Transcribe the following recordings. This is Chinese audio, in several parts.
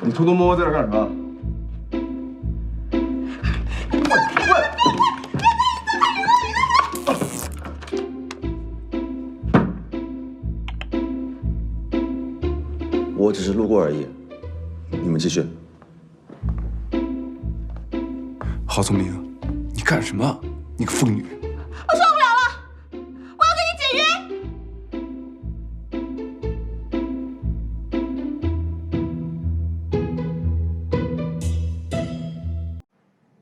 你偷偷摸摸在这干什么？我只是路过而已，你们继续。郝聪明，你干什么？你个疯女！我受不了了，我要跟你解约。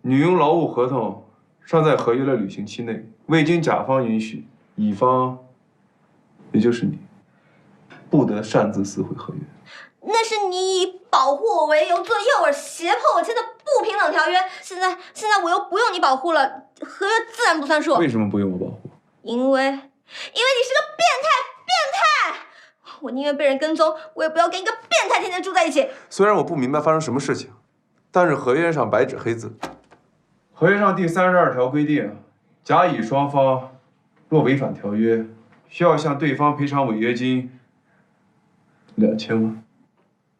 女佣劳务合同尚在合约的履行期内，未经甲方允许，乙方，也就是你，不得擅自撕毁合约。那是你以保护我为由做诱饵胁迫我签的不平等条约，现在我又不用你保护了，合约自然不算数。为什么不用我保护？因为你是个变态！我宁愿被人跟踪，我也不要跟一个变态天天住在一起。虽然我不明白发生什么事情，但是合约上白纸黑字，合约上第32条规定，甲乙双方若违反条约，需要向对方赔偿违约金2000万。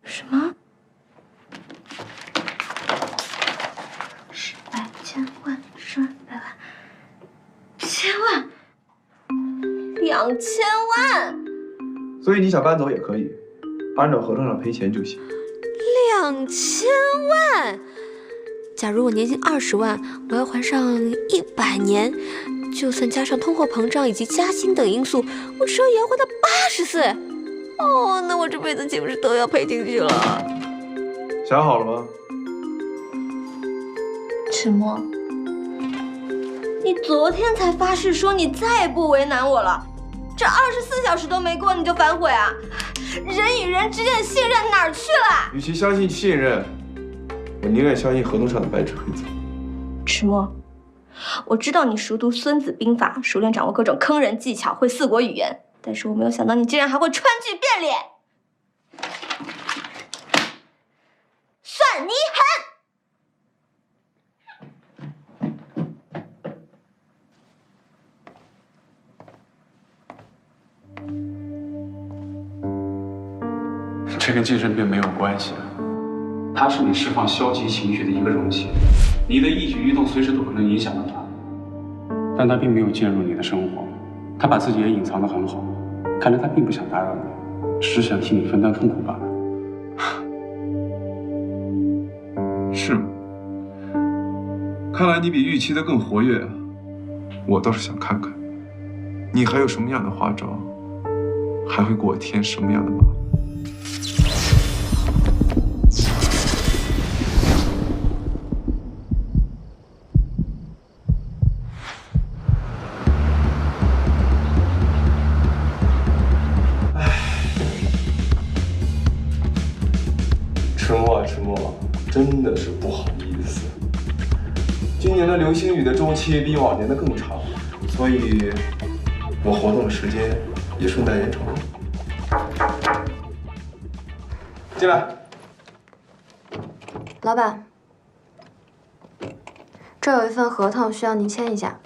什么？10百千万10万100万千万2000万？所以你想搬走也可以，按照合同上赔钱就行。2000万？假如我年薪20万，我要还上100年，就算加上通货膨胀以及加薪等因素，我至少也要还到80岁。哦，那我这辈子岂不是都要赔进去了？想好了吗？迟墨，你昨天才发誓说你再也不为难我了，这24小时都没过你就反悔啊？人与人之间的信任哪儿去了？与其相信信任，我宁愿相信合同上的白纸黑字。迟墨，我知道你熟读《孙子兵法》，熟练掌握各种坑人技巧，会4国语言，但是我没有想到你竟然还会川剧变脸，算你狠！这跟精神病没有关系，它是你释放消极情绪的一个容器，你的一举一动随时都可能影响到它。但它并没有介入你的生活，它把自己也隐藏得很好，看来它并不想打扰你，只是想替你分担痛苦罢了。是吗？看来你比预期的更活跃啊！我倒是想看看，你还有什么样的花招，还会给我添什么样的麻烦。迟墨，真的是不好意思。今年的流星雨的周期比往年的更长，所以我活动的时间也顺带延长了。进来。老板，这有一份合同需要您签一下。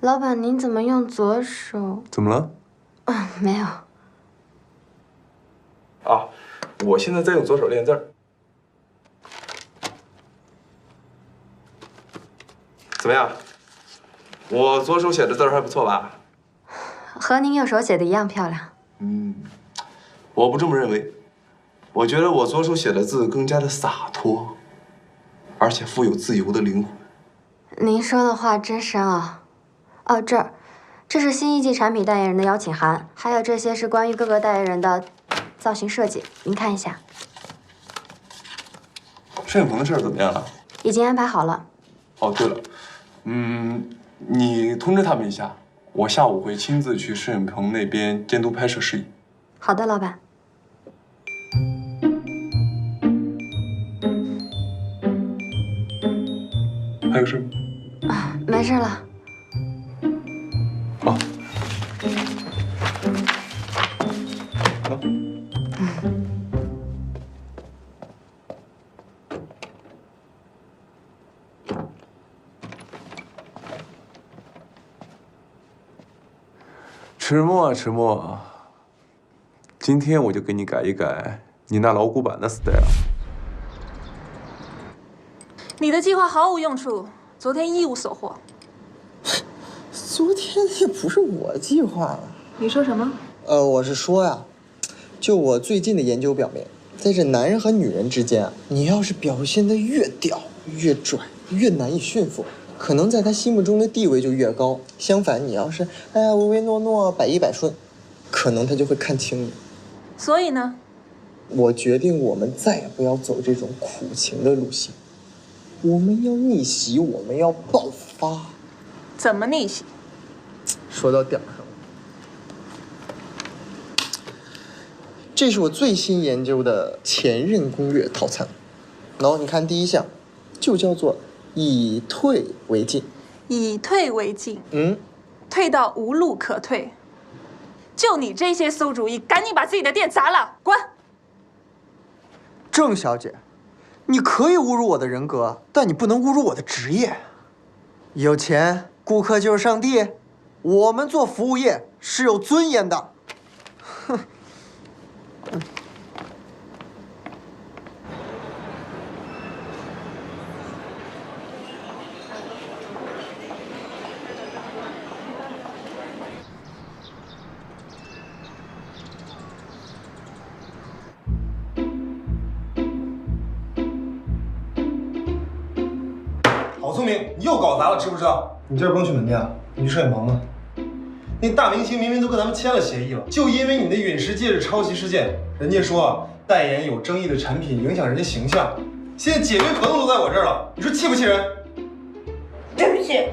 老板，您怎么用左手？怎么了？没有。啊，我现在在用左手练字儿。怎么样？我左手写的字儿还不错吧？和您右手写的一样漂亮。我不这么认为。我觉得我左手写的字更加的洒脱，而且富有自由的灵魂。您说的话真深奥。哦，这是新一季产品代言人的邀请函，还有这些是关于各个代言人的造型设计，您看一下。摄影棚的事儿怎么样了？已经安排好了。哦，对了，你通知他们一下，我下午会亲自去摄影棚那边监督拍摄事宜。好的，老板。还有事吗？没事了。好。好。迟默，迟默，今天我就给你改一改你那老古板的 style。你的计划毫无用处，昨天一无所获。昨天也不是我计划的。你说什么？我是说呀，就我最近的研究表明，在这男人和女人之间啊，你要是表现得越屌、越拽、越难以驯服，可能在他心目中的地位就越高。相反，你要是唯唯诺诺、百依百顺，可能他就会看轻你。所以呢？我决定我们再也不要走这种苦情的路线，我们要逆袭，我们要爆发。怎么逆袭？说到点儿上了。这是我最新研究的前任攻略套餐。然后你看第一项，就叫做以退为进。以退为进。嗯，退到无路可退。就你这些馊主意，赶紧把自己的店砸了，滚！郑小姐，你可以侮辱我的人格，但你不能侮辱我的职业。有钱，顾客就是上帝。我们做服务业是有尊严的。哼。郝聪明，你又搞砸了，知不知道？你今儿甭去门店啊，女士也忙呢。那大明星明明都跟咱们签了协议了，就因为你的陨石戒指抄袭事件，人家说啊，代言有争议的产品影响人家形象，现在解约合同都在我这儿了，你说气不气人？对不起，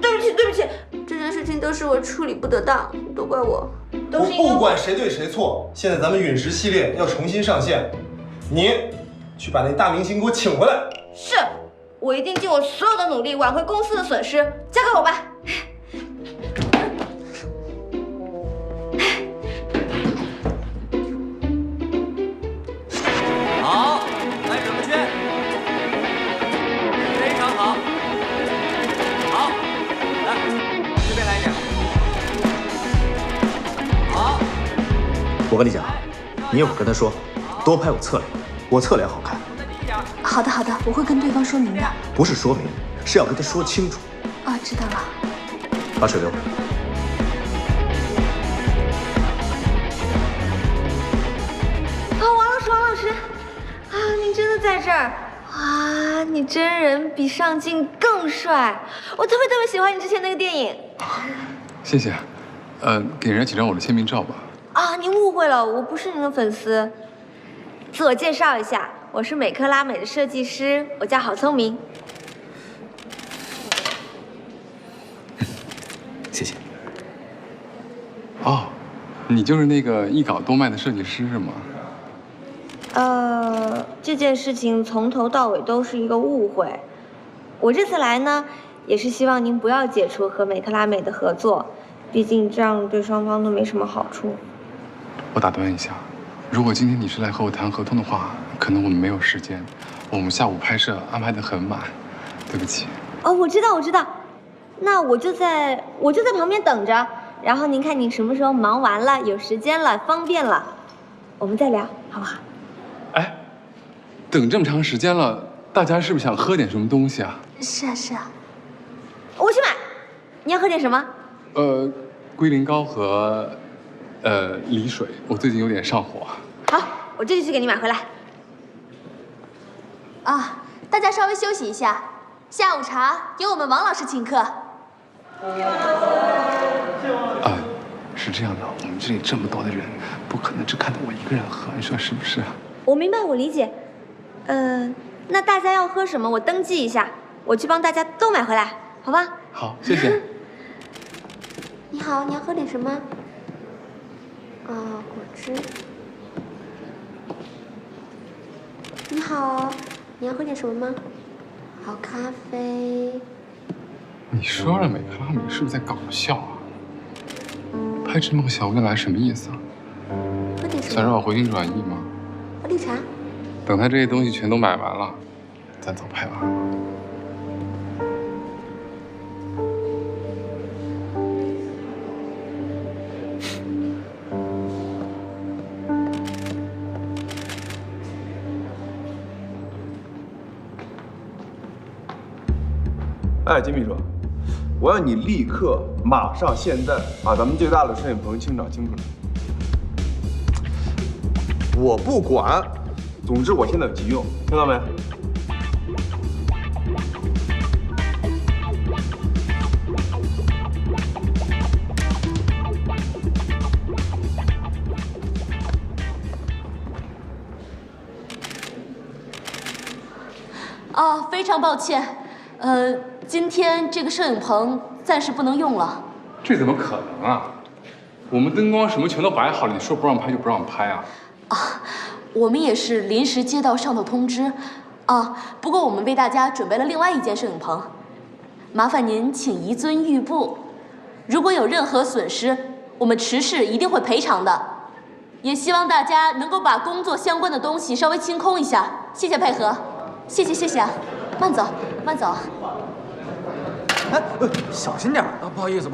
对不起，对不起，这件事情都是我处理不得当，都怪我。我不管谁对谁错，现在咱们陨石系列要重新上线，你去把那大明星给我请回来。是，我一定尽我所有的努力挽回公司的损失，交给我吧。好，来整个圈，非常好。好，来，这边来一点。好，我跟你讲，你一会儿跟他说，多拍我侧脸，我侧脸好看。好的，好的，我会跟对方说明的。不是说明，是要跟他说清楚。啊，知道了。把水给我。王老师，啊，您真的在这儿啊！你真人比上镜更帅，我特别喜欢你之前那个电影。谢谢，给人家几张我的签名照吧。啊，您误会了，我不是您的粉丝。自我介绍一下，我是美克拉美的设计师，我叫郝聪明。谢谢。哦，你就是那个一稿多卖的设计师是吗？这件事情从头到尾都是一个误会。我这次来呢，也是希望您不要解除和美克拉美的合作，毕竟这样对双方都没什么好处。我打断一下，如果今天你是来和我谈合同的话，可能我们没有时间，我们下午拍摄安排得很满，对不起。哦，我知道，那我就在旁边等着，然后您看你什么时候忙完了，有时间了，方便了，我们再聊，好不好？哎，等这么长时间了，大家是不是想喝点什么东西啊？是啊，我去买。你要喝点什么？龟苓膏和梨水，我最近有点上火。好，我这就去给你买回来。啊，大家稍微休息一下，下午茶由我们王老师请客。是这样的，我们这里这么多的人，不可能只看到我一个人喝，你说是不是？我明白，我理解。那大家要喝什么，我登记一下，我去帮大家都买回来，好吧？好，谢谢。你好，你要喝点什么？果汁。你好，你要喝点什么吗？好咖啡。你说了，美克拉美是不是在搞笑啊？拍这么个小未来什么意思啊？喝点什么？想让我回心转意吗？喝绿茶。等他这些东西全都买完了，咱走拍吧。哎，金秘书，我要你立刻、马上、现在把咱们最大的摄影棚清场清出来。我不管，总之我现在有急用，听到没？啊，非常抱歉，今天这个摄影棚暂时不能用了。这怎么可能啊？我们灯光什么全都摆好了，你说不让拍就不让拍啊？啊，我们也是临时接到上头通知，啊，不过我们为大家准备了另外一间摄影棚，麻烦您请移尊玉步。如果有任何损失，我们池氏一定会赔偿的。也希望大家能够把工作相关的东西稍微清空一下，谢谢配合。谢谢啊，慢走慢走。哎，小心点啊！不好意思。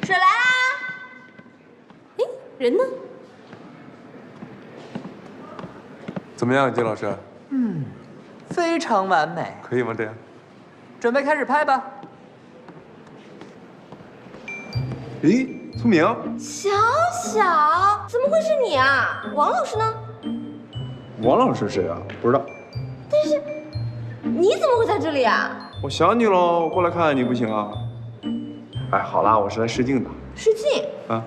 水来啦！哎，人呢？怎么样，金老师？非常完美。可以吗？这样？准备开始拍吧。咦，聪明，小小，怎么会是你啊？王老师呢？王老师谁啊？不知道。但是你怎么会在这里啊？我想你喽，我过来看看你不行啊？哎，好啦，我是来试镜的。试镜？啊，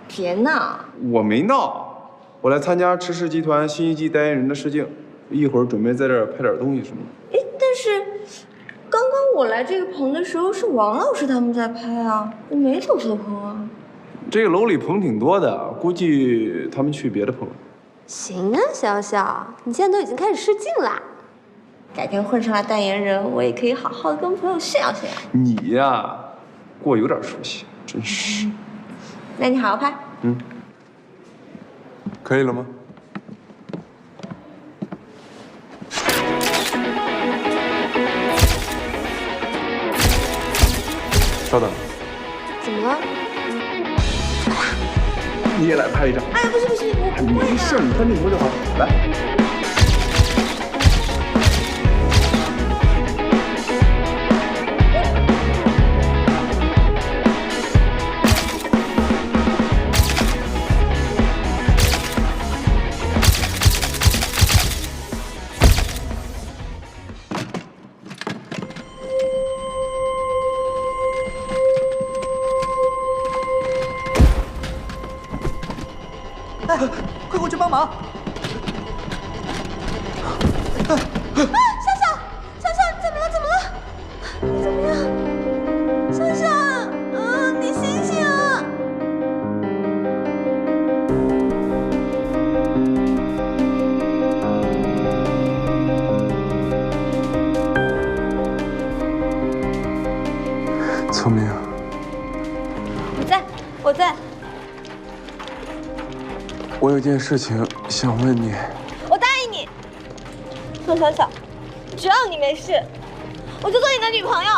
别闹！我没闹，我来参加池氏集团新一季代言人的试镜，一会儿准备在这儿拍点东西什么的。哎，但是刚刚我来这个棚的时候是王老师他们在拍啊，我没走错棚啊。这个楼里棚挺多的，估计他们去别的棚了。行啊，小小，你现在都已经开始试镜啦，改天混上了代言人，我也可以好好的跟朋友炫耀炫耀。你呀，过有点出息，真是。那你好好拍。可以了吗？稍等。怎么了？你也来拍一张。哎呀，不行，我不会的。没事，你看镜头就好。来。快过去帮忙！小小，怎么了？你怎么样？小小，你醒醒啊！聪明，我在。我有件事情想问你。我答应你，宋小小，只要你没事，我就做你的女朋友。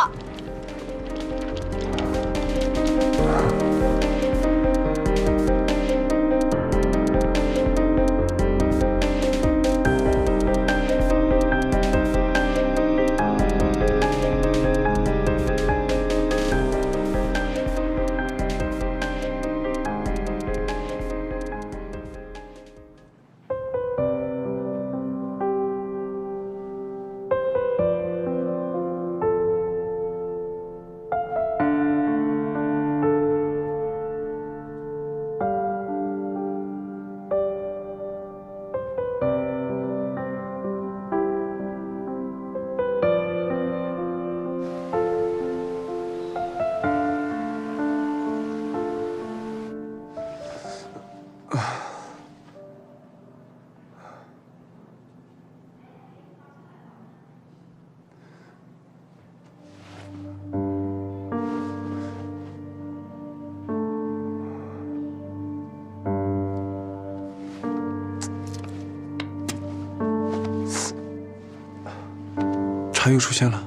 他又出现了，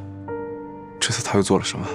这次他又做了什么？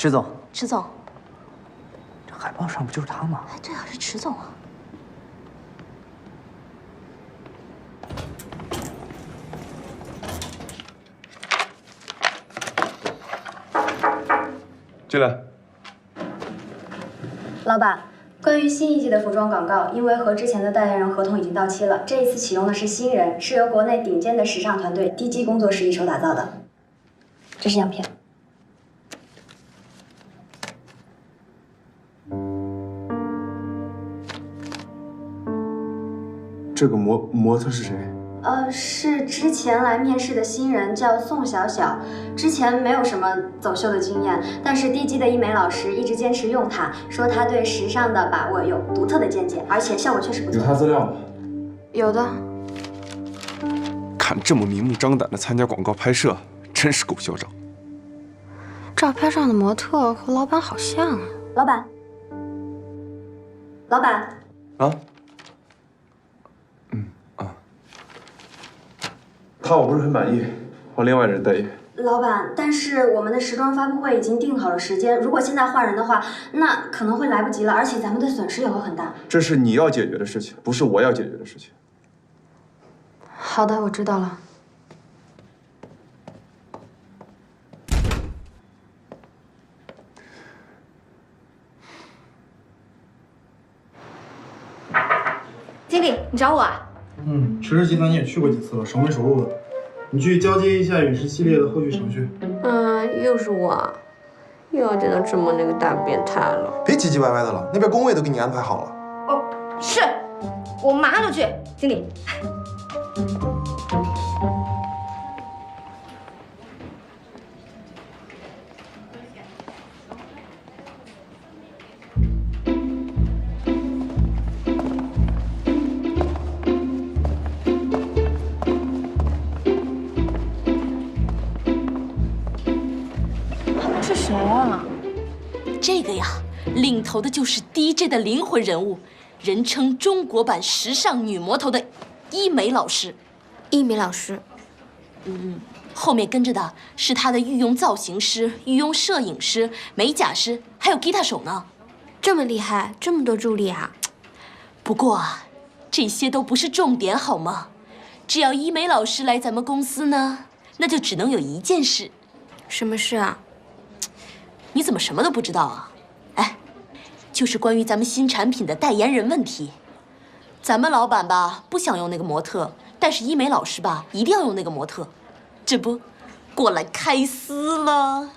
池总，池总，这海报上不就是他吗？哎，对啊，是池总啊。进来。老板，关于新一季的服装广告，因为和之前的代言人合同已经到期了，这一次启用的是新人，是由国内顶尖的时尚团队DG工作室一手打造的。这是样片。这个模特是谁？是之前来面试的新人，叫宋小小。之前没有什么走秀的经验，但是DG的医美老师一直坚持用它，说他对时尚的把握有独特的见解，而且效果确实不错。有他资料吗？有的。看这么明目张胆的参加广告拍摄，真是够嚣张。照片上的模特和老板好像啊。老板，老板。啊？他我不是很满意，换另外人代言。老板，但是我们的时装发布会已经定好了时间，如果现在换人的话，那可能会来不及了，而且咱们的损失也会很大。这是你要解决的事情，不是我要解决的事情。好的，我知道了。经理，你找我啊？池氏集团你也去过几次了，熟门熟路的。你去交接一下陨石系列的后续程序。又是我，又要见到这么那个大变态了。别唧唧歪歪的了，那边工位都给你安排好了。哦，是，我马上就去。经理。是谁啊？这个呀，领头的就是 DJ 的灵魂人物，人称中国版时尚女魔头的医美老师。医美老师，后面跟着的是他的御用造型师、御用摄影师、美甲师，还有吉他手呢。这么厉害，这么多助理啊！不过啊，这些都不是重点，好吗？只要医美老师来咱们公司呢，那就只能有一件事。什么事啊？你怎么什么都不知道啊？哎，就是关于咱们新产品的代言人问题。咱们老板吧不想用那个模特，但是医美老师吧一定要用那个模特，这不过来开撕了。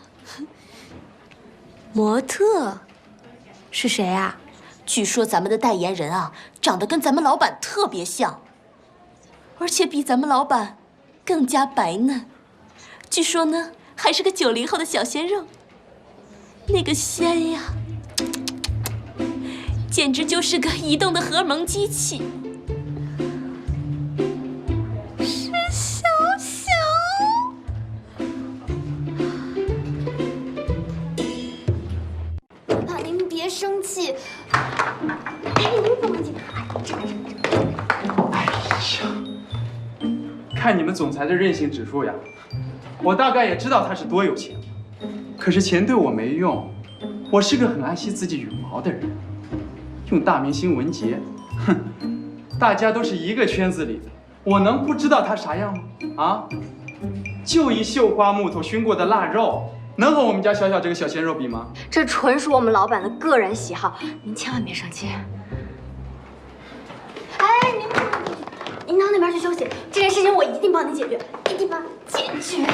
模特是谁啊？据说咱们的代言人啊，长得跟咱们老板特别像，而且比咱们老板更加白嫩。据说呢，还是个90后的小鲜肉。那个鲜呀，简直就是个移动的荷尔蒙机器。是小小。爸，您别生气。哎，您怎么紧？哎呀，看你们总裁的任性指数呀，我大概也知道他是多有钱。可是钱对我没用，我是个很爱惜自己羽毛的人。用大明星文杰，哼，大家都是一个圈子里的，我能不知道他啥样吗？啊，就一绣花木头熏过的腊肉，能和我们家小小这个小鲜肉比吗？这纯属我们老板的个人喜好，您千万别生气。哎，您到那边去休息，这件事情我一定帮你解决，一定帮你解决。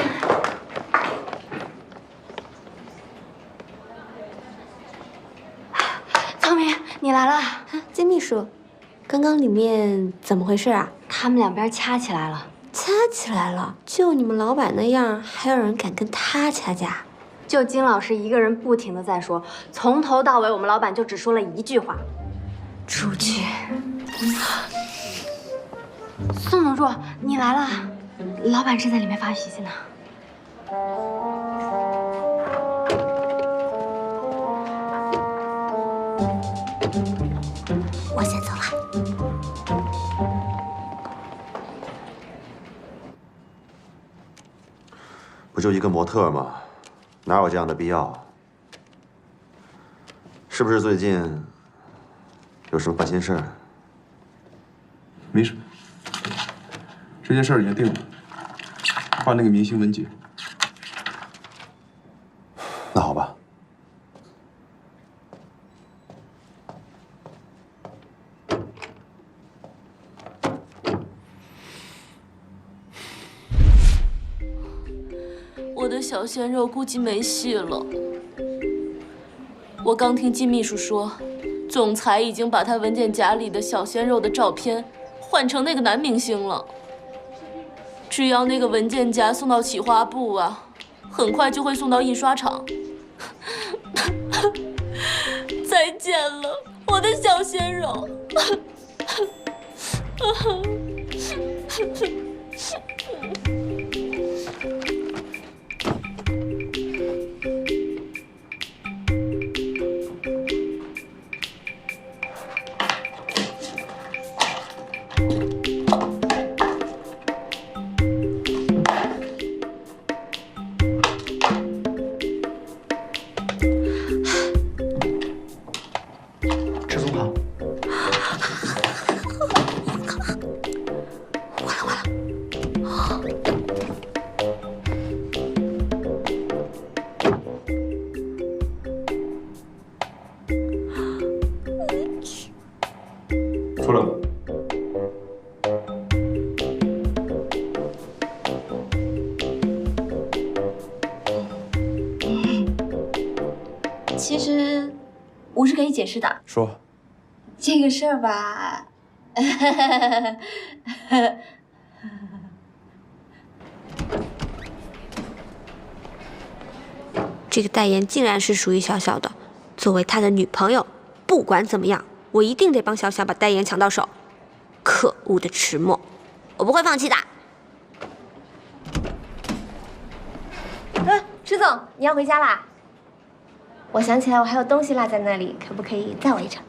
聪明，你来了。金秘书，刚刚里面怎么回事啊？他们两边掐起来了。掐起来了？就你们老板那样，还有人敢跟他掐架？就金老师一个人不停的在说，从头到尾我们老板就只说了一句话：出去。宋总助，你来了，老板正在里面发脾气呢。我先走了。不就一个模特吗？哪有这样的必要？是不是最近有什么烦心事儿？没什么，这件事儿已经定了，换那个明星文杰。那好吧。我的小鲜肉估计没戏了。我刚听金秘书说，总裁已经把他文件夹里的小鲜肉的照片换成那个男明星了。只要那个文件夹送到企划部啊，很快就会送到印刷厂。再见了，我的小鲜肉。出来吧。其实我是可以解释的。说。这个事儿吧，这个代言竟然是属于小小的。作为他的女朋友，不管怎么样，我一定得帮小小把代言抢到手。可恶的迟墨，我不会放弃的。迟总，你要回家啦？我想起来我还有东西落在那里，可不可以载我一程？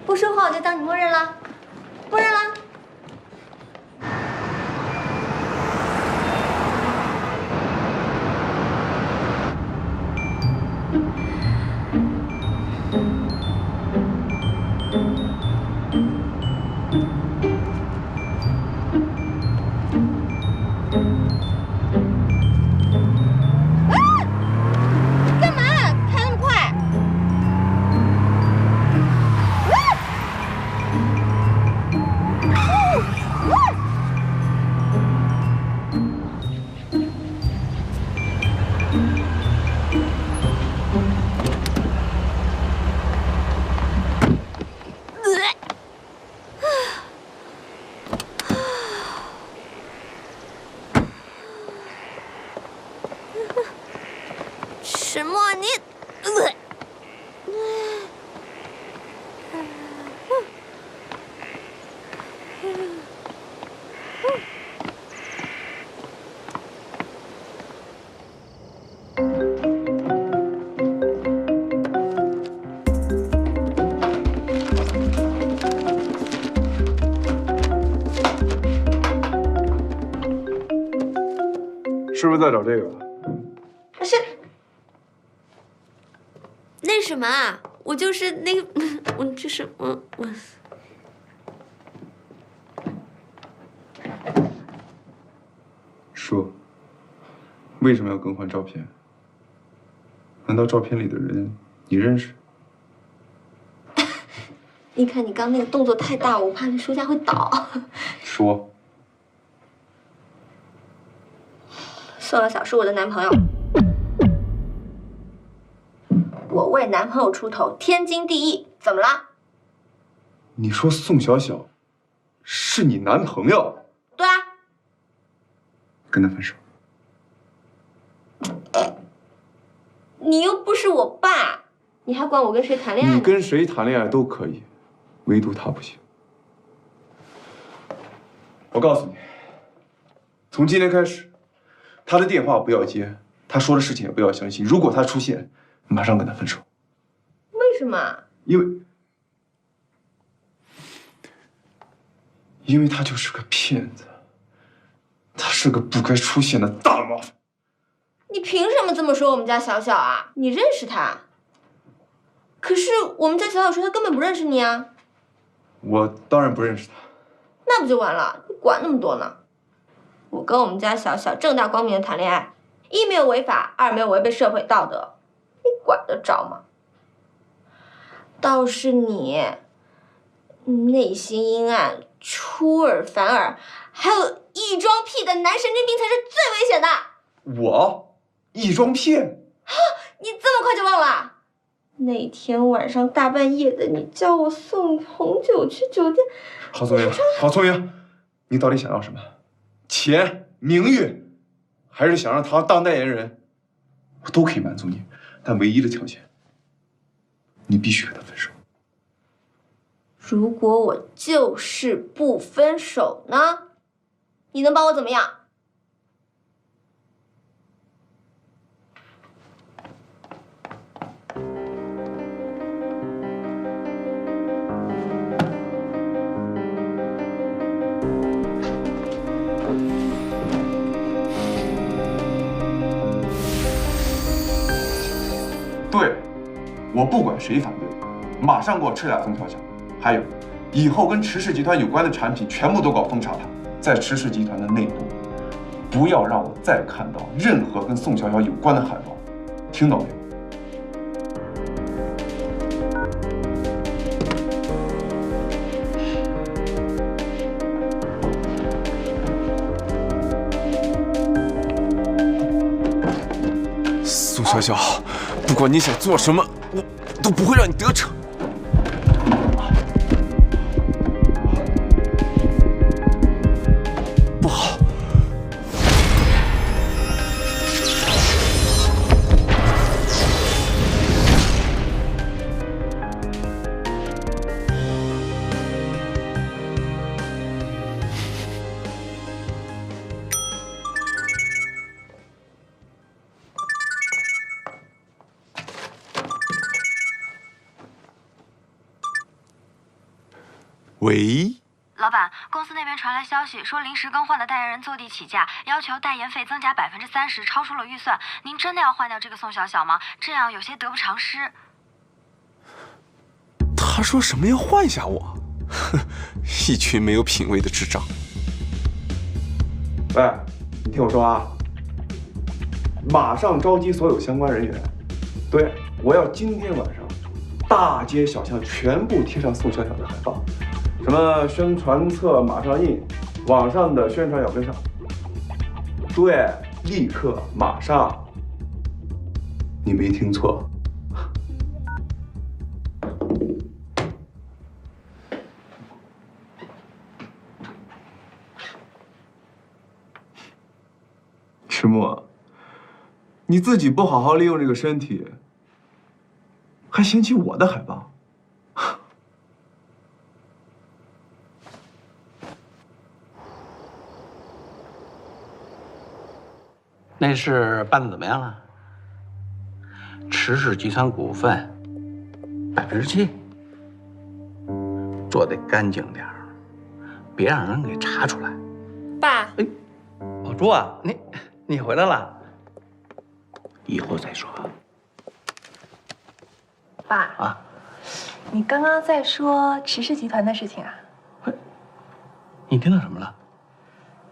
不说话我就当你默认了，默认了。迟墨，你，是不是在找这个？是。那什么啊？我就是那个，我就是我。说，为什么要更换照片？难道照片里的人你认识？你看你刚那个动作太大，我怕那书架会倒。说。宋小小是我的男朋友，我为男朋友出头，天经地义。怎么了？你说宋小小是你男朋友？对啊。跟他分手。你又不是我爸，你还管我跟谁谈恋爱呢？你跟谁谈恋爱都可以，唯独他不行。我告诉你，从今天开始。他的电话不要接，他说的事情也不要相信。如果他出现，马上跟他分手。为什么？因为他就是个骗子，他是个不该出现的大麻烦。你凭什么这么说我们家小小啊？你认识他？可是我们家小小说他根本不认识你啊。我当然不认识他。那不就完了？你管那么多呢？我跟我们家小小正大光明的谈恋爱，一没有违法，二没有违背社会道德，你管得着吗？倒是你，内心阴暗、出尔反尔，还有异装癖的男神经病才是最危险的。我异装癖？你这么快就忘了？那天晚上大半夜的，你叫我送你红酒去酒店。郝宗英，郝宗英，你到底想要什么？钱、名誉，还是想让他当代言人？我都可以满足你，但唯一的条件，你必须和他分手。如果我就是不分手呢？你能帮我怎么样？对，我不管谁反对，马上给我撤下宋小小。还有，以后跟池氏集团有关的产品全部都搞封杀它，在池氏集团的内部，不要让我再看到任何跟宋小小有关的海报，听到没有？宋小小，不管你想做什么，我都不会让你得逞。不好！喂，老板，公司那边传来消息，说临时更换的代言人坐地起价，要求代言费增加30%，超出了预算。您真的要换掉这个宋小小吗？这样有些得不偿失。他说什么要换下我？哼，一群没有品位的智障。喂，你听我说啊，马上召集所有相关人员。对，我要今天晚上大街小巷全部贴上宋小小的海报。什么宣传册马上印，网上的宣传要跟上。对，立刻马上。你没听错。石墨，你自己不好好利用这个身体，还嫌弃我的海报？那事办得怎么样了？池氏集团股份7%，做得干净点儿，别让人给查出来。爸，哎，老朱啊，你回来了，以后再说。爸啊，你刚刚在说池氏集团的事情啊？你听到什么了？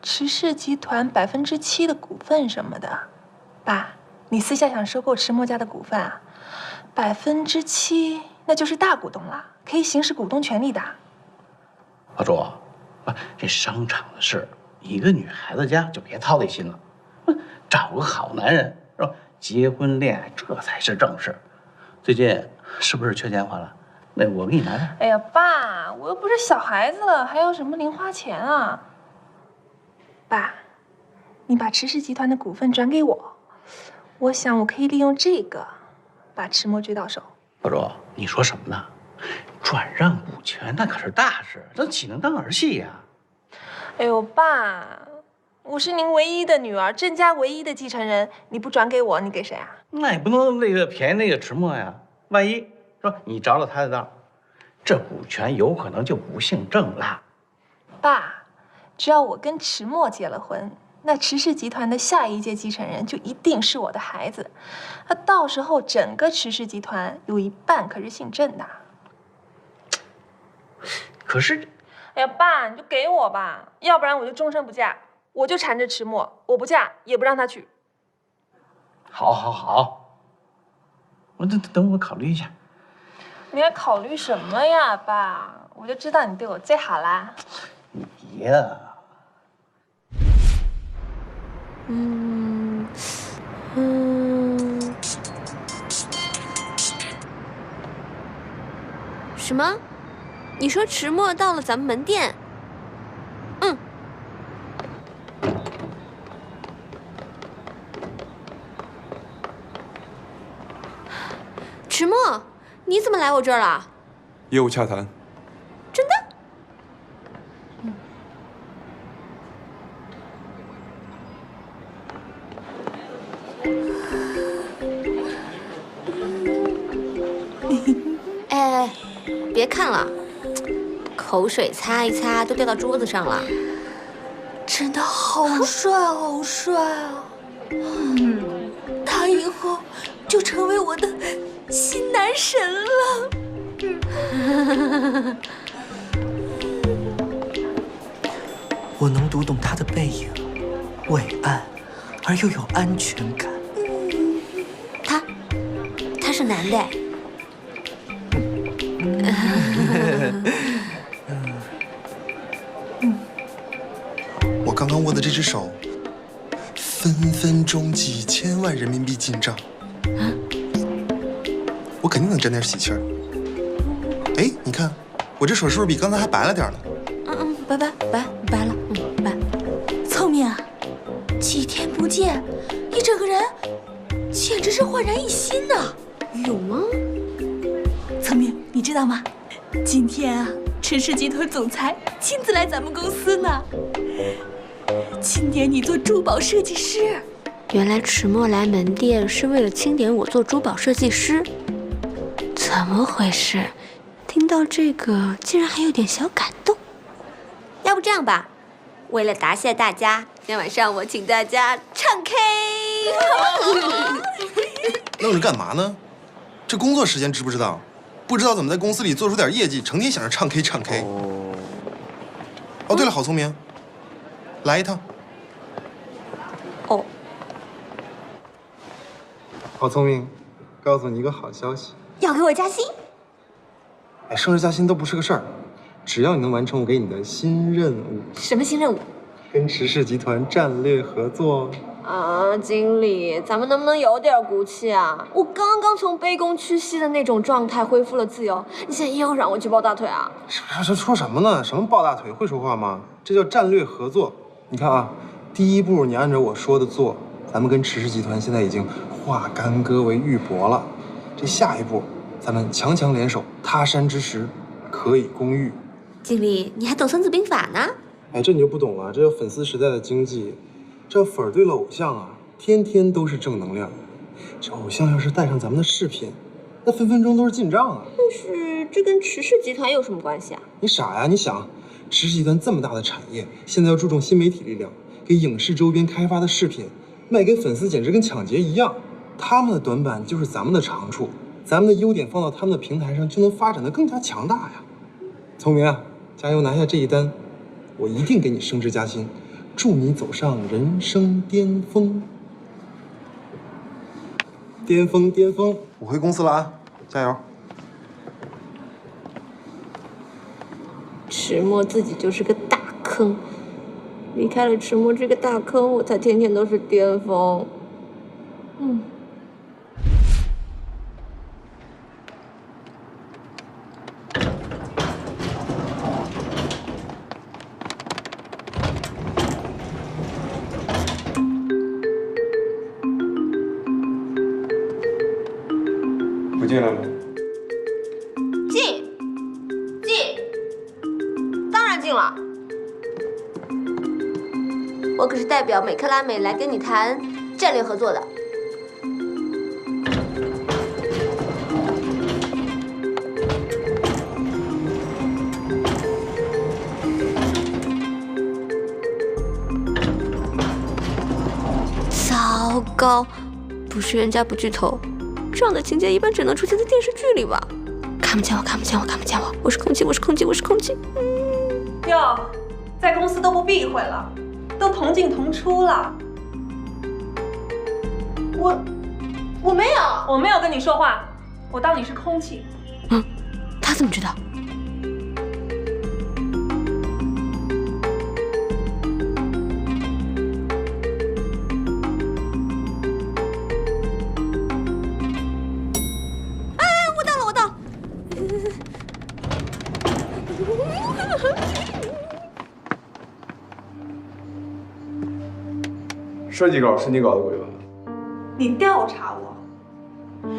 池氏集团7%的股份什么的，爸，你私下想收购池墨家的股份啊？7%，那就是大股东了，可以行使股东权利的。老朱，这商场的事，一个女孩子家就别操这心了，找个好男人是吧？结婚恋爱这才是正事。最近是不是缺钱花了？那我给你拿点。哎呀，爸，我又不是小孩子了，还要什么零花钱啊？爸，你把池氏集团的股份转给我，我想我可以利用这个把池墨追到手。老朱，你说什么呢？转让股权那可是大事，这岂能当儿戏呀？哎呦，爸，我是您唯一的女儿，郑家唯一的继承人，你不转给我，你给谁啊？那也不能便宜那个池墨呀，万一说你着了他的道，这股权有可能就不姓郑了。爸，只要我跟池墨结了婚，那池氏集团的下一届继承人就一定是我的孩子。那到时候整个池氏集团有一半可是姓郑的。可是，哎呀，爸，你就给我吧，要不然我就终身不嫁，我就缠着池墨，我不嫁也不让他娶。好，我等我考虑一下。你还考虑什么呀，爸？我就知道你对我最好啦。别啊。什么？你说池墨到了咱们门店？池墨，你怎么来我这儿了？业务洽谈。真的？哎，别看了，口水擦一擦都掉到桌子上了。真的好帅，好帅啊！他以后就成为我的新男神了。我能读懂他的背影，伟岸而又有安全感。他是男的。我刚刚握的这只手，分分钟几千万人民币进账。我肯定能沾点喜气儿。哎，你看，我这手是不是比刚才还白了点呢？白了，白。聪明啊，几天不见，你整个人简直是焕然一新呐！有吗？聪明，你知道吗？今天啊，池氏集团总裁亲自来咱们公司呢，钦点你做珠宝设计师。原来池墨来门店是为了钦点我做珠宝设计师，怎么回事？听到这个，竟然还有点小感动。要不这样吧，为了答谢大家，今天晚上我请大家唱 K。愣着干嘛呢？这工作时间知不知道？不知道怎么在公司里做出点业绩，成天想着唱 K 唱 K。哦，对了，郝聪明，来一趟。哦。郝聪明，告诉你一个好消息，要给我加薪？哎，升职加薪都不是个事儿，只要你能完成我给你的新任务。什么新任务？跟池氏集团战略合作。经理，咱们能不能有点骨气啊？我刚刚从卑躬屈膝的那种状态恢复了自由，你现在又让我去抱大腿啊？说什么呢？什么抱大腿？会说话吗？这叫战略合作。你看啊，第一步你按照我说的做，咱们跟池氏集团现在已经化干戈为玉帛了。这下一步，咱们强强联手，他山之石，可以攻玉。经理，你还懂《孙子兵法》呢？哎，这你就不懂了，这叫粉丝时代的经济。这粉儿对了偶像啊，天天都是正能量。这偶像要是带上咱们的饰品，那分分钟都是进账啊。但是这跟池氏集团有什么关系啊？你傻呀？你想，池氏集团这么大的产业，现在要注重新媒体力量，给影视周边开发的饰品卖给粉丝，简直跟抢劫一样。他们的短板就是咱们的长处，咱们的优点放到他们的平台上，就能发展得更加强大呀。聪明啊，加油拿下这一单，我一定给你升职加薪。祝你走上人生巅峰！巅峰！我回公司了啊，加油！池墨自己就是个大坑，离开了池墨这个大坑，我才天天都是巅峰。进来吗？进，当然进了。我可是代表美克拉美来跟你谈战略合作的。糕，不是人家不剧透，这样的情节一般只能出现在电视剧里吧？看不见我，看不见我，看不见我，我是空气，我是空气，我是空气。哟，在公司都不避讳了，都同进同出了。我没有，我没有跟你说话，我当你是空气。嗯，他怎么知道？我到了。设计稿是你搞的鬼吧？你调查我，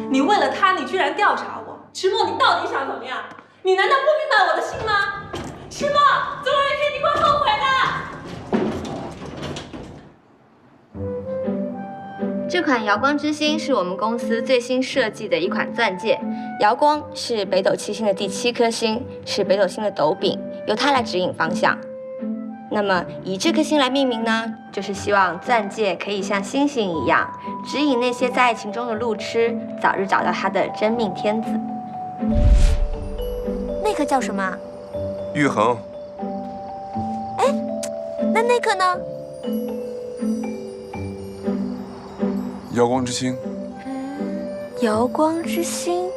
你为了他，你居然调查我，迟墨，你到底想怎么样？你难道不明白我的心吗？迟墨，总有一天你会后悔的。这款瑶光之星是我们公司最新设计的一款钻戒，瑶光是北斗七星的第7颗星，是北斗星的斗柄，由它来指引方向。那么以这颗星来命名呢，就是希望钻戒可以像星星一样，指引那些在爱情中的路痴，早日找到他的真命天子。那颗叫什么？玉衡。哎，那颗呢？瑶光之星。瑶光之星，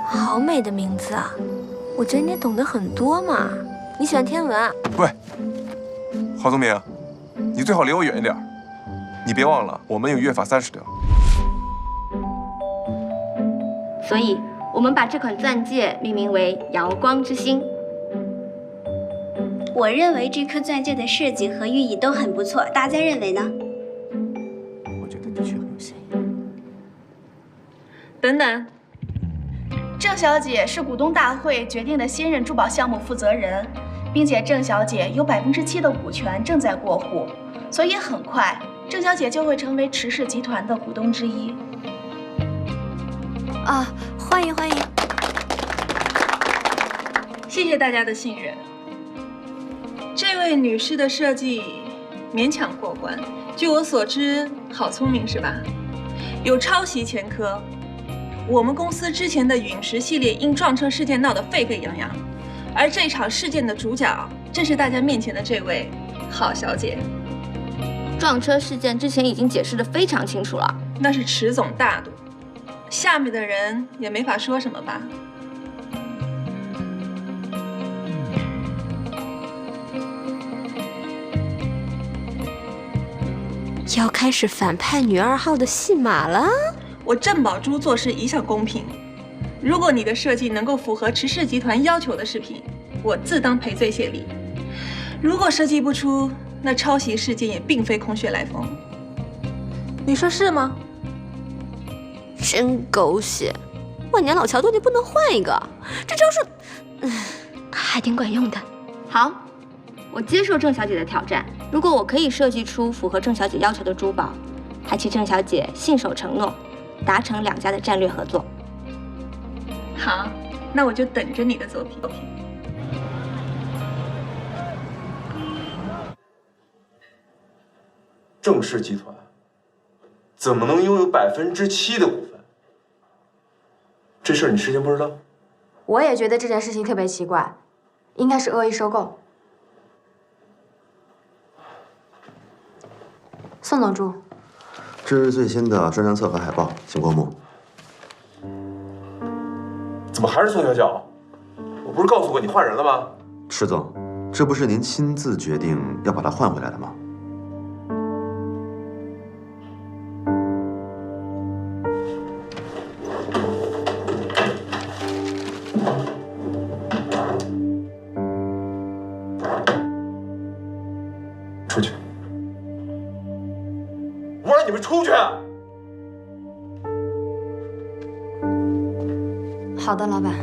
好美的名字啊！我觉得你懂得很多嘛。你喜欢天文啊？喂，郝宗明，你最好离我远一点。你别忘了，我们有约法30条。所以，我们把这款钻戒命名为瑶光之星。我认为这颗钻戒的设计和寓意都很不错，大家认为呢？我觉得的确很有新意。等等。郑小姐是股东大会决定的新任珠宝项目负责人，并且郑小姐有7%的股权正在过户，所以很快郑小姐就会成为池氏集团的股东之一。啊，欢迎欢迎！谢谢大家的信任。这位女士的设计勉强过关，据我所知，好聪明是吧？有抄袭前科。我们公司之前的陨石系列因撞车事件闹得沸沸扬扬，而这场事件的主角正是大家面前的这位郝小姐。撞车事件之前已经解释得非常清楚了，那是池总大度，下面的人也没法说什么吧。要开始反派女2号的戏码了。我郑宝珠做事一向公平，如果你的设计能够符合池氏集团要求的饰品，我自当赔罪谢礼；如果设计不出，那抄袭事件也并非空穴来风。你说是吗？真狗血！万年老桥墩，你不能换一个？这招数，还挺管用的。好，我接受郑小姐的挑战。如果我可以设计出符合郑小姐要求的珠宝，还请郑小姐信守承诺。达成2家的战略合作。好，那我就等着你的作品。郑氏集团怎么能拥有7%的股份？这事儿你事先不知道？我也觉得这件事情特别奇怪，应该是恶意收购。宋总珠。这是最新的专章册和海报，请过目。怎么还是宋小小？我不是告诉过你换人了吗？池总，这不是您亲自决定要把他换回来的吗？出去！我让你们出去！好的，老板。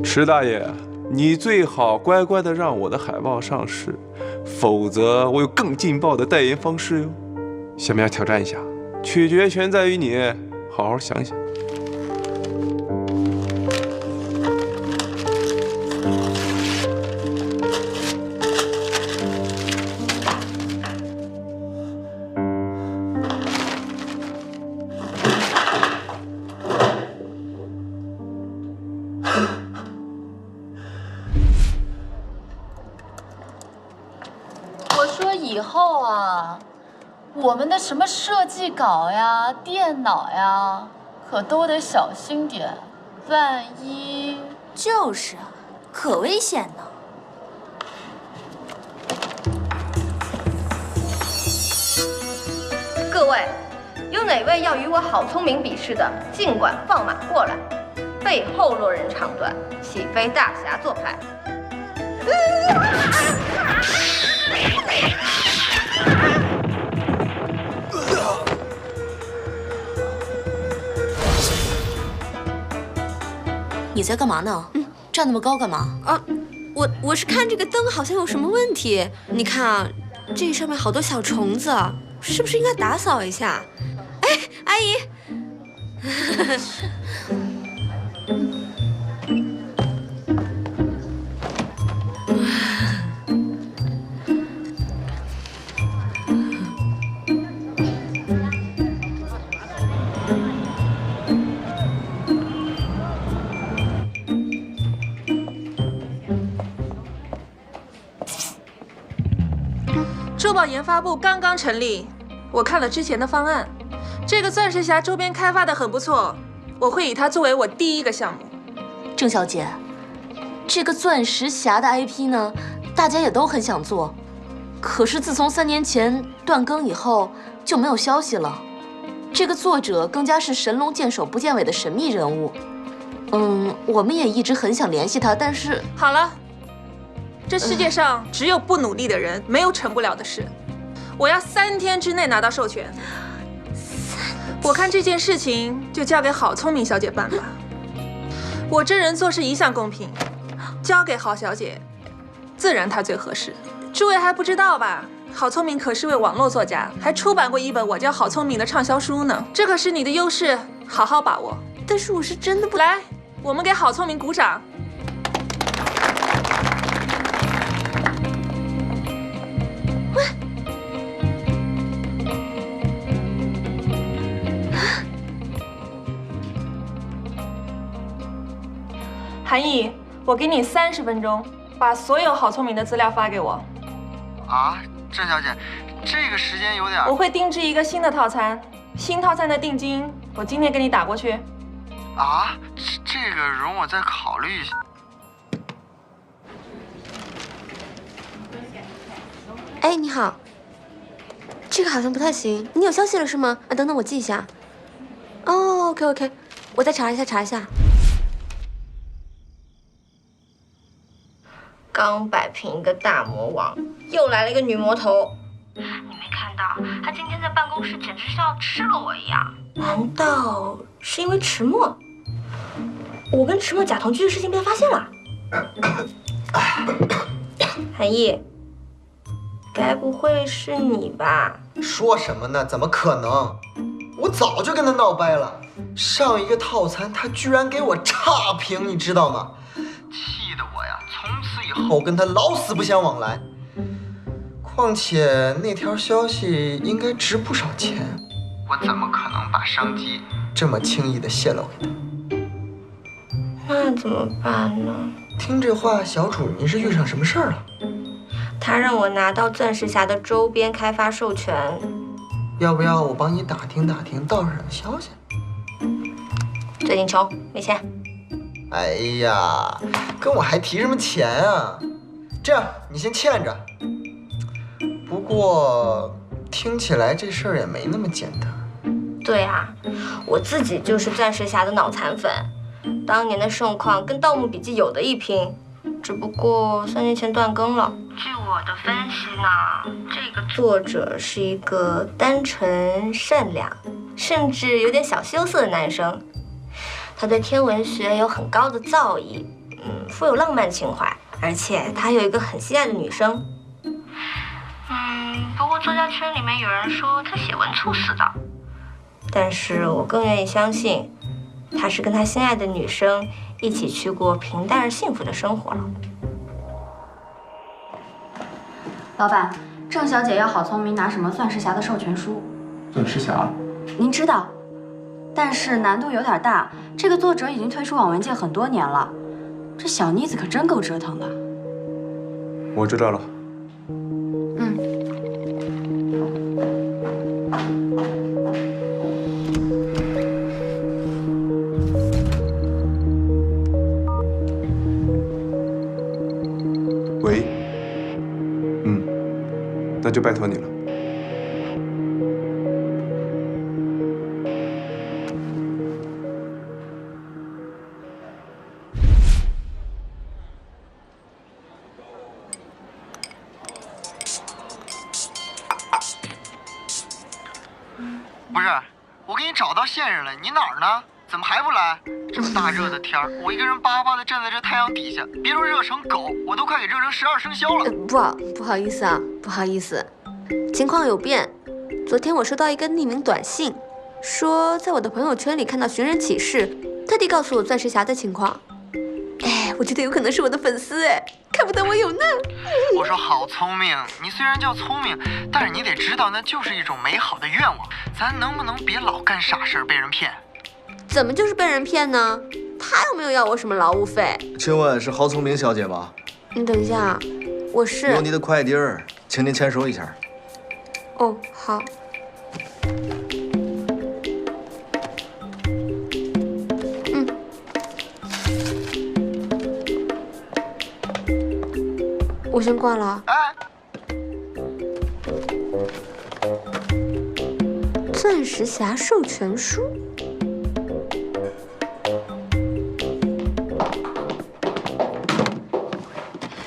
池大爷，你最好乖乖的让我的海报上市，否则我有更劲爆的代言方式哟。想不想挑战一下？取决权在于你，好好想想。说以后啊，我们的什么设计稿呀、电脑呀，可都得小心点，万一……就是啊，可危险呢。各位，有哪位要与我郝聪明比试的，尽管放马过来。背后落人肠断，岂非大侠做派？你在干嘛呢？站那么高干嘛？啊，我是看这个灯好像有什么问题。你看啊，这上面好多小虫子，是不是应该打扫一下？哎，阿姨。珠宝研发部刚刚成立，我看了之前的方案，这个钻石匣周边开发的很不错，我会以它作为我第一个项目。郑小姐，这个钻石匣的 IP 呢，大家也都很想做，可是自从3年前断更以后就没有消息了。这个作者更加是神龙见首不见尾的神秘人物。我们也一直很想联系他，但是……好了。这世界上只有不努力的人，没有成不了的事。我要3天之内拿到授权。我看这件事情就交给郝聪明小姐办吧。我这人做事一向公平，交给郝小姐，自然她最合适。诸位还不知道吧？郝聪明可是位网络作家，还出版过一本我叫郝聪明的畅销书呢。这可是你的优势，好好把握。但是我是真的不……来，我们给郝聪明鼓掌。韩毅，我给你30分钟，把所有郝聪明的资料发给我。啊，郑小姐，这个时间有点……我会定制一个新的套餐，新套餐的定金我今天给你打过去。啊，这个容我再考虑一下。哎，你好，这个好像不太行，你有消息了是吗？啊，等等，我记一下。哦 ，OK， 我再查一下。刚摆平一个大魔王，又来了一个女魔头。你没看到，他今天在办公室简直像要吃了我一样。难道是因为迟墨？我跟迟墨假同居的事情被发现了？韩毅，该不会是你吧？说什么呢？怎么可能？我早就跟他闹掰了，上一个套餐他居然给我差评，你知道吗？气得我呀，从此以后跟他老死不相往来。况且那条消息应该值不少钱，我怎么可能把商机这么轻易的泄露给他？那怎么办呢？听这话，小主您是遇上什么事儿了？他让我拿到钻石匣的周边开发授权，要不要我帮你打听打听道上的消息？最近穷，没钱。哎呀，跟我还提什么钱啊？这样，你先欠着。不过听起来这事儿也没那么简单。对啊，我自己就是钻石匣的脑残粉，当年的盛况跟《盗墓笔记》有的一拼，只不过3年前断更了。据我的分析呢，这个作者是一个单纯、善良，甚至有点小羞涩的男生。他对天文学有很高的造诣，富有浪漫情怀，而且他有一个很心爱的女生。不过作家圈里面有人说他写文猝死的，但是我更愿意相信，他是跟他心爱的女生一起去过平淡而幸福的生活了。老板，郑小姐要郝聪明拿什么钻石匣的授权书？钻石匣？您知道，但是难度有点大。这个作者已经退出网文界很多年了，这小妮子可真够折腾的。我知道了。那就拜托你了。不是，我给你找到线人了，你哪儿呢？怎么还不来？这么大热的天儿，我一个人巴巴的站在这太阳底下，别说热成狗，我都快给热成12生肖了。不好意思啊，不好意思，情况有变。昨天我收到一个匿名短信，说在我的朋友圈里看到寻人启事，特地告诉我钻石侠的情况。哎，我觉得有可能是我的粉丝哎，看不得我有难。我说好聪明，你虽然叫聪明，但是你得知道那就是一种美好的愿望。咱能不能别老干傻事被人骗？怎么就是被人骗呢？他又没有要我什么劳务费。请问是郝聪明小姐吗？你等一下，我是。有你的快递儿，请您签收一下。哦，好。我先挂了。钻石侠授权书。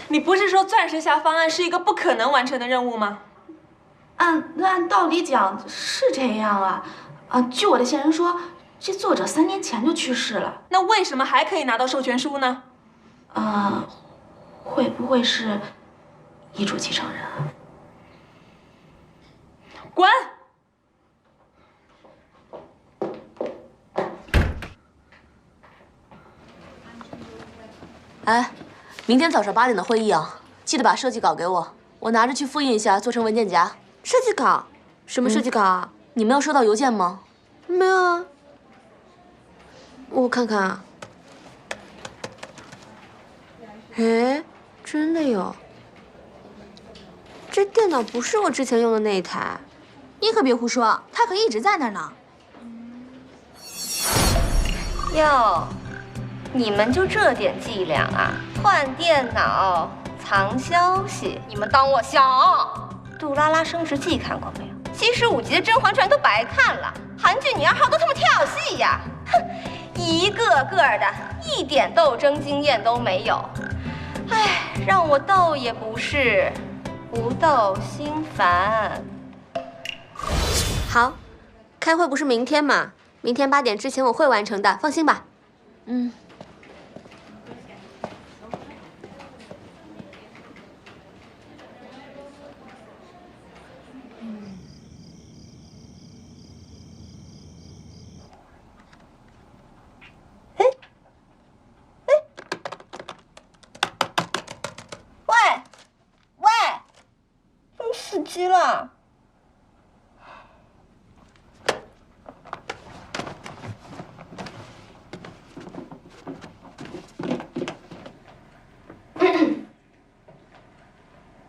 你不是说钻石侠方案是一个不可能完成的任务吗？按道理讲是这样啊。据我的线人说，这作者3年前就去世了。那为什么还可以拿到授权书呢？会不会是遗嘱继承人啊？滚！哎，明天早上8点的会议啊，记得把设计稿给我，我拿着去复印一下，做成文件夹。设计稿？什么设计稿啊？你没有收到邮件吗？没有啊。我看看啊。哎，真的有。这电脑不是我之前用的那一台。你可别胡说，它可一直在那儿呢。哟，你们就这点伎俩啊？换电脑、藏消息，你们当我小？杜拉拉升职记看过没有？75集的《甄嬛传》都白看了，韩剧女2号都他妈跳戏呀！哼，一个个的，一点斗争经验都没有。哎，让我斗也不是，不斗心烦。好，开会不是明天吗？明天8点之前我会完成的，放心吧。死机了。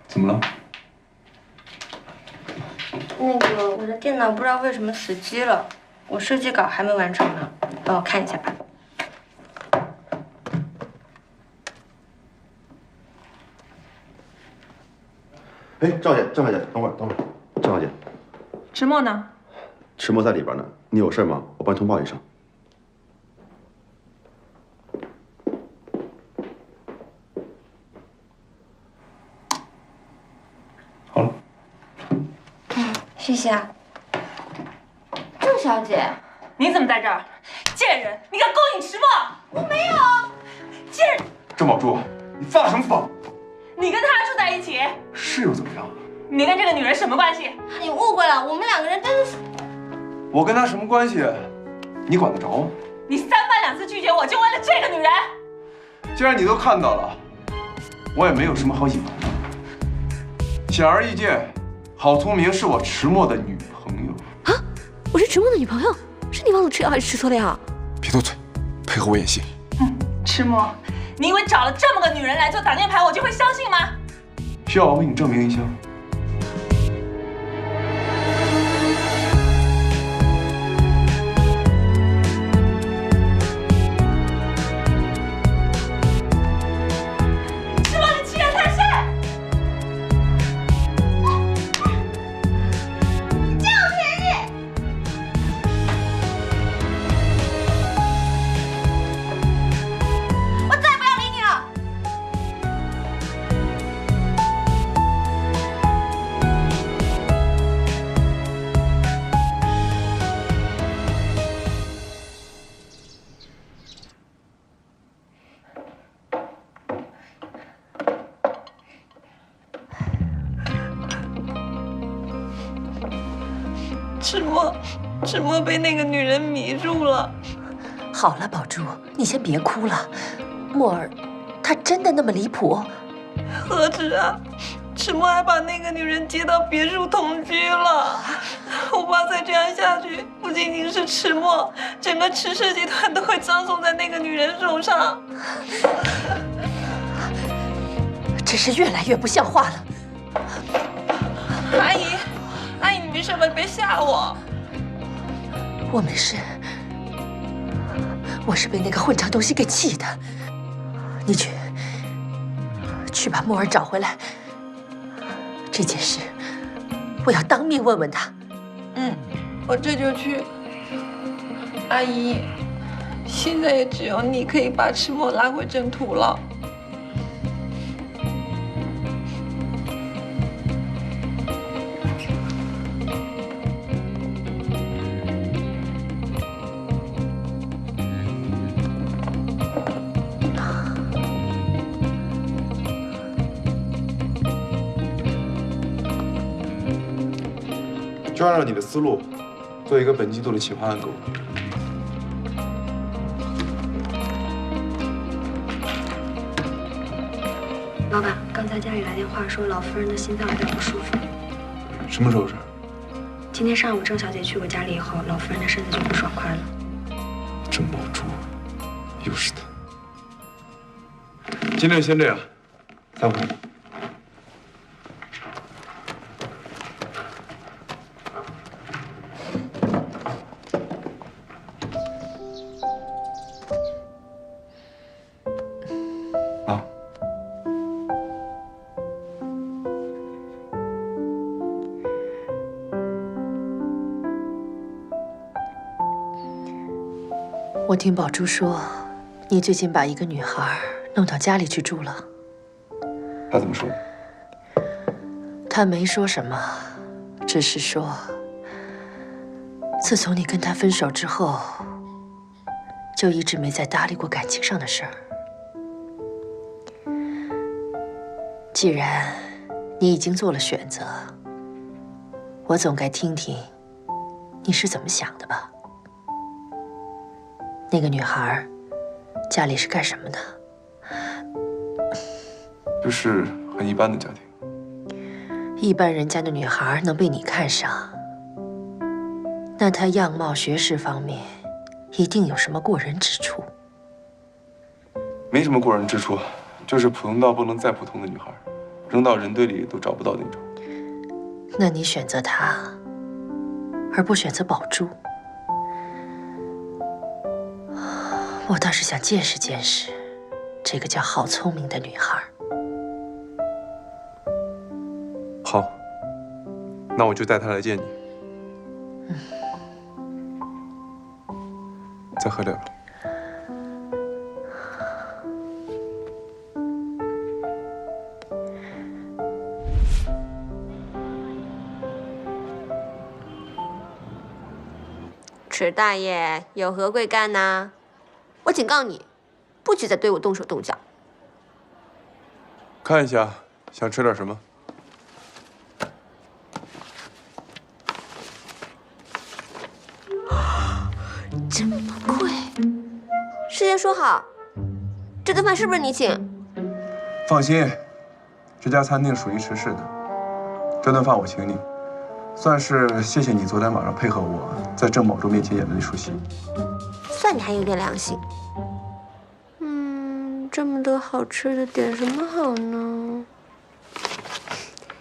怎么了？那个，我的电脑不知道为什么死机了，我设计稿还没完成呢，帮我看一下吧。哎，赵姐，等会儿，郑小姐，迟墨呢？迟墨在里边呢，你有事吗？我帮你通报一声。好了。谢谢啊。郑小姐，你怎么在这儿？贱人，你敢勾引迟墨？我没有。贱人！郑宝珠，你发什么疯？你跟他住在一起，是又怎么样？你跟这个女人什么关系？你误会了，我们2个人真的是……我跟他什么关系？你管得着吗？你3番2次拒绝我，就为了这个女人？既然你都看到了，我也没有什么好隐瞒的。显而易见，郝聪明是我迟墨的女朋友。啊，我是迟墨的女朋友？是你忘了吃药还是吃错了药？别多嘴，配合我演戏。迟墨，你以为找了这么个女人来做挡箭牌，我就会相信吗？需要我为你证明一下吗？迟墨，你欺人太甚！赤墨被那个女人迷住了。好了，宝珠，你先别哭了。墨儿，她真的那么离谱？何止啊！赤墨还把那个女人接到别墅同居了。我怕再这样下去，不仅仅是赤墨，整个池氏集团都会葬送在那个女人手上。真是越来越不像话了。阿姨，你没事吧？别吓我。我没事，我是被那个混账东西给气的。你去把墨儿找回来。这件事，我要当面问问他。我这就去。阿姨，现在也只有你可以把赤墨拉回正途了。就按照你的思路，做一个本季度的企划案给我。老板，刚才家里来电话说老夫人的心脏有点不舒服。什么时候事？今天上午郑小姐去过家里以后，老夫人的身子就不爽快了。郑宝珠，又是他。今天先这样，3回。我听宝珠说，你最近把一个女孩弄到家里去住了。他怎么说的？他没说什么，只是说，自从你跟他分手之后，就一直没再搭理过感情上的事儿。既然你已经做了选择，我总该听听你是怎么想的吧。那个女孩家里是干什么的？就是很一般的家庭。一般人家的女孩能被你看上，那她样貌、学识方面一定有什么过人之处。没什么过人之处，就是普通到不能再普通的女孩，扔到人堆里都找不到那种。那你选择她，而不选择宝珠，我倒是想见识见识这个叫郝聪明的女孩。好，那我就带她来见你。再喝点吧。池大爷有何贵干呢？我警告你，不许再对我动手动脚。看一下，想吃点什么？这么贵，事先说好，这顿饭是不是你请？放心，这家餐厅属于池氏的，这顿饭我请你，算是谢谢你昨天晚上配合我在郑宝珠面前演的那出戏。算你还有点良心。这么多好吃的，点什么好呢？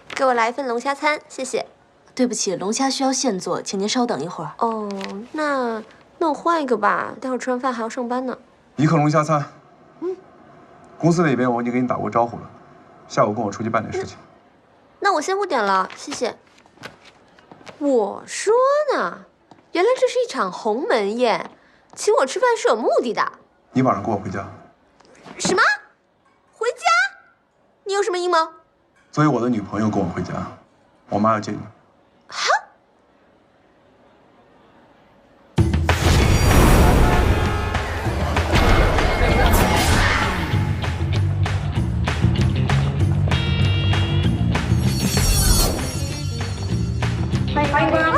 给我来一份龙虾餐，谢谢。对不起，龙虾需要现做，请您稍等一会儿。哦，那我换一个吧，待会儿吃完饭还要上班呢。一客龙虾餐。公司那边我已经给你打过招呼了，下午跟我出去办点事情。那我先不点了，谢谢。我说呢，原来这是一场鸿门宴，请我吃饭是有目的的。你晚上跟我回家。什么？回家？你有什么阴谋？作为我的女朋友跟我回家，我妈要见你。好。欢迎光临。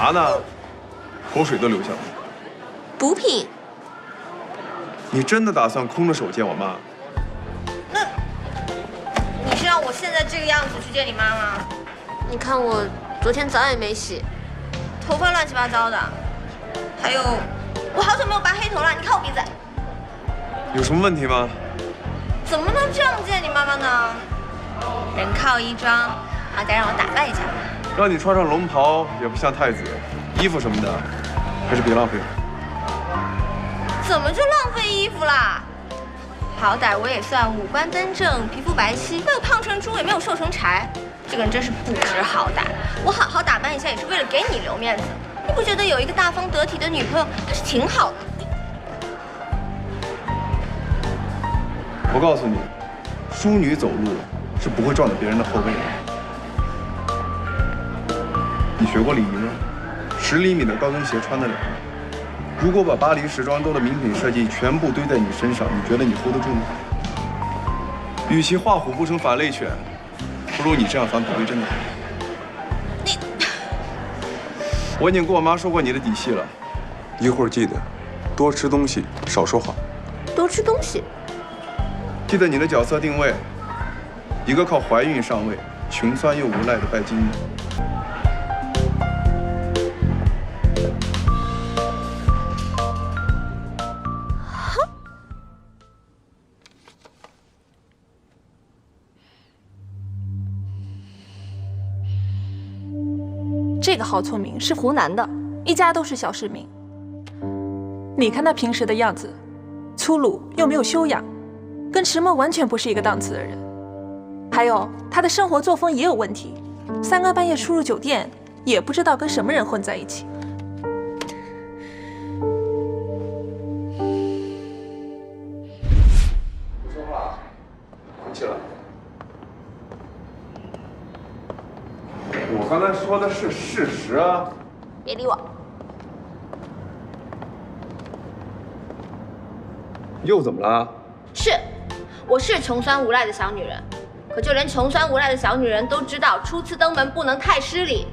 嘛呢？口水都流下来了。补品。你真的打算空着手见我妈？你是让我现在这个样子去见你妈吗？你看我昨天澡也没洗，头发乱七八糟的，还有我好久没有拔黑头了，你看我鼻子。有什么问题吗？怎么能这样见你妈妈呢？人靠衣装，啊，再让我打扮一下。让你穿上龙袍也不像太子，衣服什么的还是别浪费了。怎么就浪费衣服啦？好歹我也算五官端正，皮肤白皙，没有胖成猪，也没有瘦成柴。这个人真是不知好歹。我好好打扮一下，也是为了给你留面子。你不觉得有一个大方得体的女朋友还是挺好的？我告诉你，淑女走路是不会撞到别人的后背的。你学过礼仪吗？10厘米的高跟鞋穿得了吗？如果把巴黎时装周的名品设计全部堆在你身上，你觉得你 hold 得住吗？与其画虎不成反类犬，不如你这样反璞归真的好。我已经跟我妈说过你的底细了，一会儿记得多吃东西，少说话。多吃东西。记得你的角色定位，一个靠怀孕上位、穷酸又无赖的拜金女。这个好聪明，是湖南的，一家都是小市民。你看他平时的样子，粗鲁又没有修养，跟迟梦完全不是一个档次的人。还有他的生活作风也有问题，3更半夜出入酒店，也不知道跟什么人混在一起。不说话，回去了。我刚才说的是事实啊！别理我。又怎么了？我是穷酸无赖的小女人，可就连穷酸无赖的小女人都知道，初次登门不能太失礼。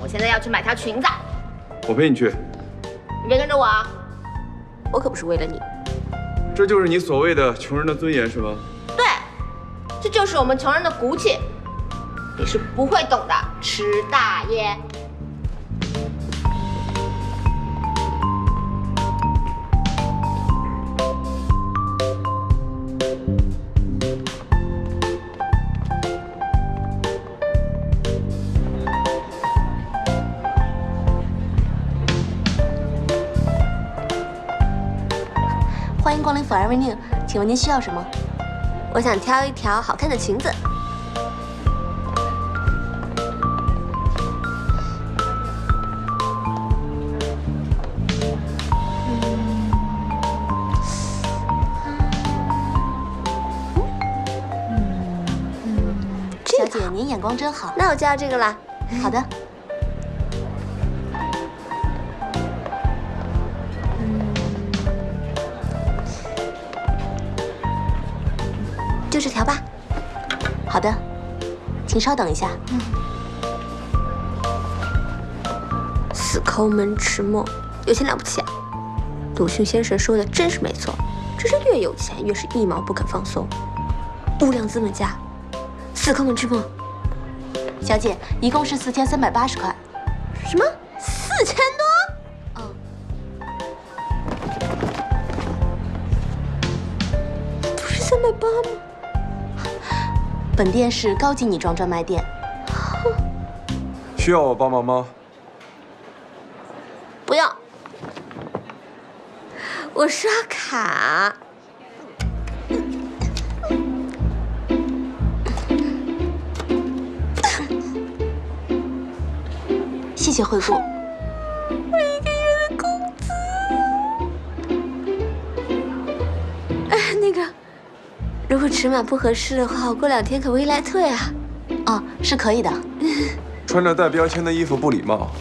我现在要去买条裙子。我陪你去。你别跟着我啊！我可不是为了你。这就是你所谓的穷人的尊严是吗？对，这就是我们穷人的骨气。你是不会懂的，迟大爷。欢迎光临 Forever New， 请问您需要什么？我想挑一条好看的裙子。小姐，您眼光真好。那我就要这个啦。好的。就这条吧。好的，请稍等一下。死抠门迟梦，有钱了不起啊！鲁迅先生说的真是没错，只是越有钱越是一毛不肯放松。无良资本家，死抠门迟梦。小姐，一共是4380块。什么？4000多？不是380吗？本店是高级女装专卖店。需要我帮忙吗？不要，我刷卡。谢谢惠顾。我1个月的工资。那个，如果尺码不合适的话，我过2天可不可以来退啊？哦，是可以的。穿着带标签的衣服不礼貌，